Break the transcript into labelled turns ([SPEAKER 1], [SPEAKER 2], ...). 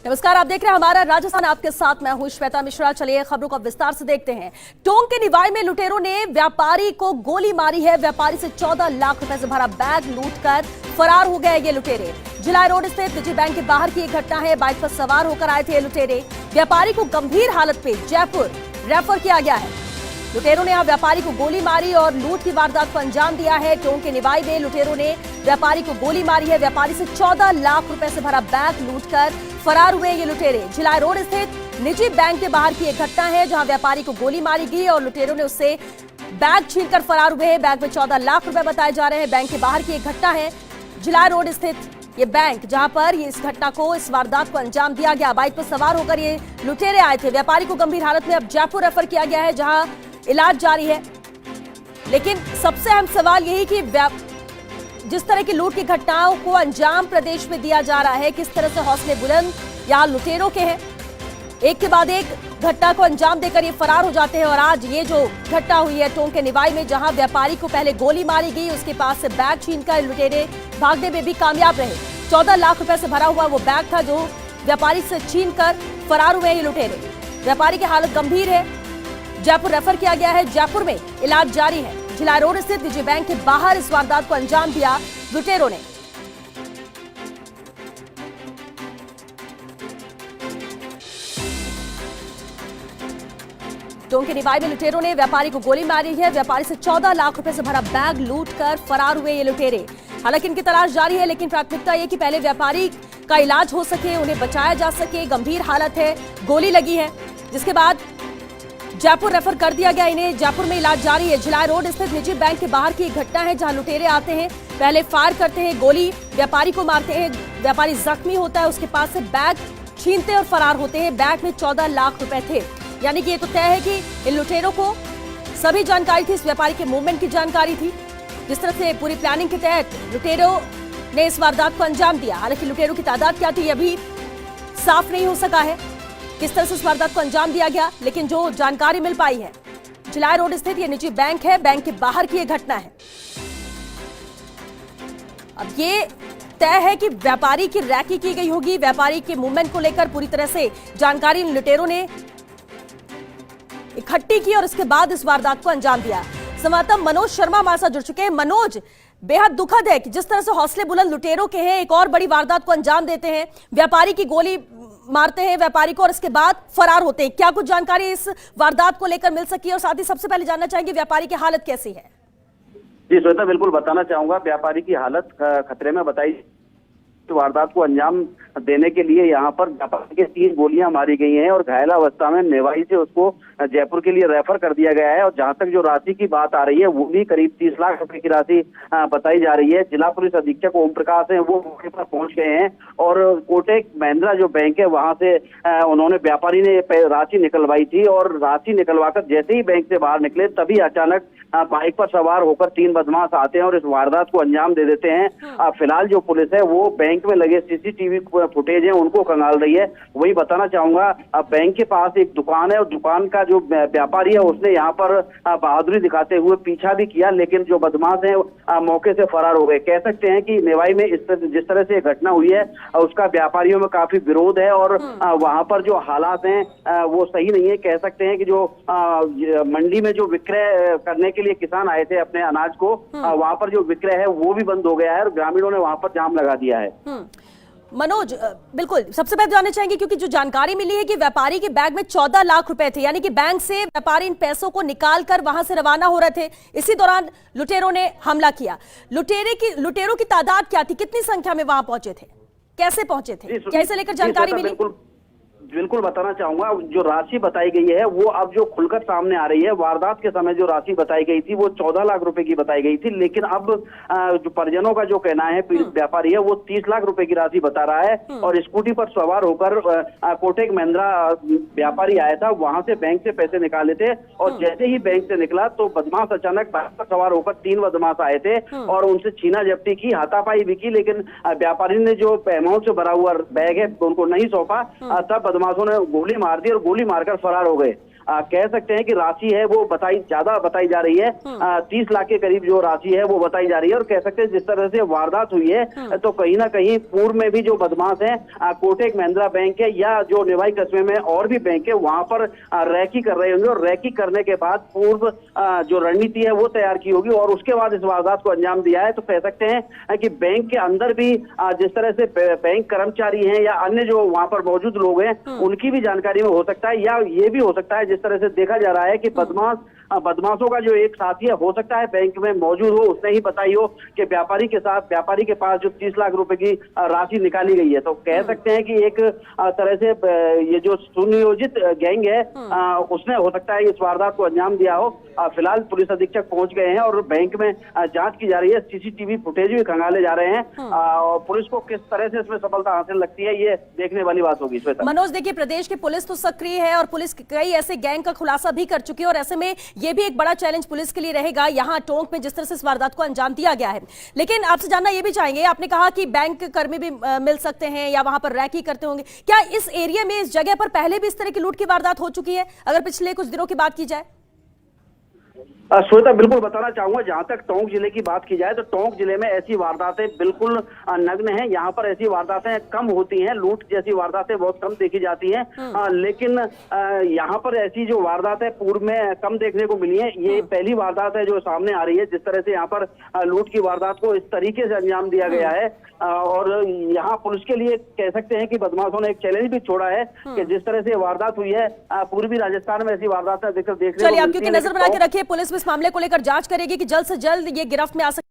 [SPEAKER 1] नमस्कार, आप देख रहे हैं हमारा राजस्थान। आपके साथ मैं हूं श्वेता मिश्रा। चलिए खबरों को विस्तार से देखते हैं। टोंक के निवाई में लुटेरों ने व्यापारी को गोली मारी है। व्यापारी से 14 लाख रुपए से भरा बैग लूटकर फरार हो गए ये लुटेरे। जिला रोड स्थित निजी बैंक के बाहर की एक घटना है। बाइक पर सवार होकर आए थे ये लुटेरे। व्यापारी को गंभीर हालत में जयपुर रेफर किया गया है। लुटेरों ने यहां व्यापारी को गोली मारी और लूट की वारदात को अंजाम दिया है। टोंक के निवाई में लुटेरों ने व्यापारी को गोली मारी है। व्यापारी से 14 लाख रुपए से भरा बैग लूटकर फरार हुए ये लुटेरे। जिला रोड स्थित निजी बैंक के बाहर की एक घटना है जहां व्यापारी को गोली मारी गई और लुटेरों ने उससे बैग छीनकर फरार हुए हैं। बैग में 14 लाख रुपए बताए जा रहे हैं। बैंक के बाहर की एक घटना है। जिला रोड स्थित ये बैंक जहां पर इस घटना को, इस वारदात को अंजाम दिया गया। बाइक पर सवार होकर ये लुटेरे आए थे। व्यापारी को गंभीर हालत में अब जयपुर रेफर किया गया है जहां इलाज जारी है। लेकिन सबसे अहम सवाल यही कि जिस तरह की लूट की घटनाओं को अंजाम प्रदेश में दिया जा रहा है, किस तरह से हौसले बुलंद यहां लुटेरों के हैं। एक के बाद एक घटना को अंजाम देकर ये फरार हो जाते हैं। और आज ये जो घटना हुई है टोंक के निवाई में, जहां व्यापारी को पहले गोली मारी गई, उसके पास से बैग छीनकर लुटेरे भागने में भी कामयाब रहे। 14 लाख रुपए से भरा हुआ वो बैग था जो व्यापारी से छीनकर फरार हुए ये लुटेरे। व्यापारी की हालत गंभीर है। जयपुर रेफर किया गया है। जयपुर में इलाज जारी है। जिला रोड स्थित निजी बैंक के बाहर इस वारदात को अंजाम दिया लुटेरों ने। टोंक के निवाई में लुटेरों ने व्यापारी को गोली मारी है। व्यापारी से 14 लाख रुपए से भरा बैग लूटकर फरार हुए ये लुटेरे। हालांकि इनकी तलाश जारी है, लेकिन प्राथमिकता ये कि पहले व्यापारी का इलाज हो सके, उन्हें बचाया जा सके। गंभीर हालत है, गोली लगी है, जिसके बाद जयपुर रेफर कर दिया गया इन्हें। जयपुर में इलाज जारी है। जिला रोड स्थित निजी बैंक के बाहर की एक घटना है जहां लुटेरे आते हैं, पहले फायर करते हैं, गोली व्यापारी को मारते हैं। व्यापारी जख्मी होता है, उसके पास से बैग छीनते और फरार होते हैं। बैग में 14 लाख रुपए थे। यानी कि ये तो तय है कि इन लुटेरों को सभी जानकारी थी, इस व्यापारी के मूवमेंट की जानकारी थी। जिस तरह से पूरी प्लानिंग के तहत लुटेरों ने इस वारदात को अंजाम दिया। हालांकि लुटेरों की तादाद क्या थी अभी साफ नहीं हो सका है, किस तरह से इस वारदात को अंजाम दिया गया। लेकिन जो जानकारी मिल पाई है, जिला रोड स्थित ये निजी बैंक है, बैंक के बाहर की ये घटना है। अब ये तय है कि व्यापारी की रैकी की गई होगी। व्यापारी के मूवमेंट को लेकर पूरी तरह से जानकारी इन लुटेरों ने इकट्ठी की और इसके बाद इस वारदात को अंजाम दिया। संवाददाता मनोज शर्मा हमारे साथ जुड़ चुके हैं। मनोज, बेहद दुखद है कि जिस तरह से हौसले बुलंद लुटेरों के हैं, एक और बड़ी वारदात को अंजाम देते हैं, व्यापारी की गोली मारते हैं व्यापारी को और इसके बाद फरार होते हैं। क्या कुछ जानकारी इस वारदात को लेकर मिल सकी? और साथ ही सबसे पहले जानना चाहेंगे व्यापारी की हालत कैसी है?
[SPEAKER 2] जी श्वेता, बिल्कुल बताना चाहूंगा। व्यापारी की हालत खतरे में बताई। वारदात को अंजाम देने के लिए यहाँ पर व्यापारी के 3 गोलियां मारी गई हैं और घायल अवस्था में निवाई से उसको जयपुर के लिए रेफर कर दिया गया है। और जहां तक जो राशि की बात आ रही है, वो भी करीब 30 लाख रुपए की राशि बताई जा रही है। जिला पुलिस अधीक्षक ओम प्रकाश है, वो मौके पर पहुंच गए हैं और कोटक महिंद्रा जो बैंक है वहां से उन्होंने, व्यापारी ने राशि निकलवाई थी और राशि निकलवाकर जैसे ही बैंक से बाहर निकले, तभी अचानक बाइक पर सवार होकर 3 बदमाश आते हैं और इस वारदात को अंजाम दे देते हैं। फिलहाल जो पुलिस है वो बैंक में लगे सीसीटीवी फुटेज है उनको खंगाल रही है। वही बताना चाहूंगा, बैंक के पास एक दुकान है और दुकान का जो व्यापारी है उसने यहाँ पर बहादुरी दिखाते हुए पीछा भी किया, लेकिन जो बदमाश है मौके से फरार हो गए। कह सकते हैं कि निवाई में जिस तरह से घटना हुई है उसका व्यापारियों में काफी विरोध है और वहां पर जो हालात हैं वो सही नहीं है। कह सकते हैं कि जो मंडी में जो विक्रय करने के लिए किसान आए थे अपने अनाज को, वहां पर जो विक्रय है वो भी बंद हो गया है और ग्रामीणों ने वहां पर जाम लगा दिया है।
[SPEAKER 1] मनोज, बिल्कुल सबसे पहले जानना चाहेंगे क्योंकि जो जानकारी मिली है कि व्यापारी के बैग में 14 लाख रुपए थे, यानी कि बैंक से व्यापारी इन पैसों को निकाल कर वहां से रवाना हो रहे थे। इसी दौरान लुटेरों ने हमला किया। लुटेरों की तादाद क्या थी, कितनी संख्या में वहां पहुंचे थे, कैसे पहुंचे थे, कैसे लेकर जानकारी मिली?
[SPEAKER 2] बिल्कुल बताना चाहूंगा। जो राशि बताई गई है वो अब जो खुलकर सामने आ रही है, वारदात के समय जो राशि बताई गई थी वो 14 लाख रुपए की बताई गई थी, लेकिन अब जो परिजनों का जो कहना है, पीड़ित व्यापारी है, वो 30 लाख रुपए की राशि बता रहा है। और स्कूटी पर सवार होकर कोटक महिंद्रा व्यापारी आया था, वहां से बैंक से पैसे निकाले थे और जैसे ही बैंक से निकला तो बदमाश अचानक बाइक पर सवार होकर 3 बदमाश आए थे और उनसे छीना झपटी की, हाथापाई भी की, लेकिन व्यापारी ने जो अमाउंट से भरा हुआ बैग है उनको नहीं सौंपा। तब बदमाशों ने गोली मार दी और गोली मारकर फरार हो गए। कह सकते हैं कि राशि है वो ज्यादा बताई जा रही है। 30 लाख के करीब जो राशि है वो बताई जा रही है। और कह सकते हैं जिस तरह से वारदात हुई है तो कहीं ना कहीं पूर्व में भी जो बदमाश है कोटक महिंद्रा बैंक है या जो निवाई कस्बे में और भी बैंक है वहां पर रैकी कर रहे होंगे, और रैकी करने के बाद पूर्व जो रणनीति है वो तैयार की होगी और उसके बाद इस वारदात को अंजाम दिया है। तो कह सकते हैं कि बैंक के अंदर भी जिस तरह से बैंक कर्मचारी हैं या अन्य जो वहां पर मौजूद लोग हैं उनकी भी जानकारी में हो सकता है, या ये भी हो सकता है जिस तरह से देखा जा रहा है कि बदमाशों का जो एक साथी है हो सकता है बैंक में मौजूद हो, उसने ही बताई हो कि व्यापारी के पास जो 30 लाख रुपए की राशि निकाली गई है। तो कह सकते हैं कि एक तरह से ये जो सुनियोजित गैंग है उसने हो सकता है इस वारदात को अंजाम दिया हो। फिलहाल पुलिस अधीक्षक पहुंच गए हैं और बैंक में जांच की जा रही है, सीसीटीवी फुटेज भी खंगाले जा रहे हैं और पुलिस को किस तरह से इसमें सफलता हासिल लगती है ये देखने वाली बात होगी।
[SPEAKER 1] मनोज, देखिए प्रदेश की पुलिस तो सक्रिय है और पुलिस कई ऐसे गैंग का खुलासा भी कर चुकी है और ऐसे में ये भी एक बड़ा चैलेंज पुलिस के लिए रहेगा यहाँ टोंक में जिस तरह से इस वारदात को अंजाम दिया गया है। लेकिन आपसे जानना ये भी चाहेंगे, आपने कहा कि बैंक कर्मी भी मिल सकते हैं या वहां पर रैकी करते होंगे, क्या इस एरिया में इस जगह पर पहले भी इस तरह की लूट की वारदात हो चुकी है अगर पिछले कुछ दिनों की बात की जाए?
[SPEAKER 2] श्वेता, बिल्कुल बताना चाहूंगा, जहां तक टोंक जिले की बात की जाए तो टोंक जिले में ऐसी वारदातें बिल्कुल नग्न हैं। यहाँ पर ऐसी वारदातें कम होती हैं, लूट जैसी वारदातें बहुत कम देखी जाती हैं। लेकिन यहाँ पर ऐसी जो वारदातें पूर्व में कम देखने को मिली है, ये पहली वारदात है जो सामने आ रही है जिस तरह से यहाँ पर लूट की वारदात को इस तरीके से अंजाम दिया गया है। और यहाँ पुलिस के लिए कह सकते हैं कि बदमाशों ने एक चैलेंज भी छोड़ा है कि जिस तरह से वारदात हुई है पूर्वी राजस्थान में ऐसी वारदातें देखने को
[SPEAKER 1] चलिए, आप क्योंकि नजर बना के रखिए, पुलिस इस मामले को लेकर जांच करेगी कि जल्द से जल्द ये गिरफ्त में आ सके।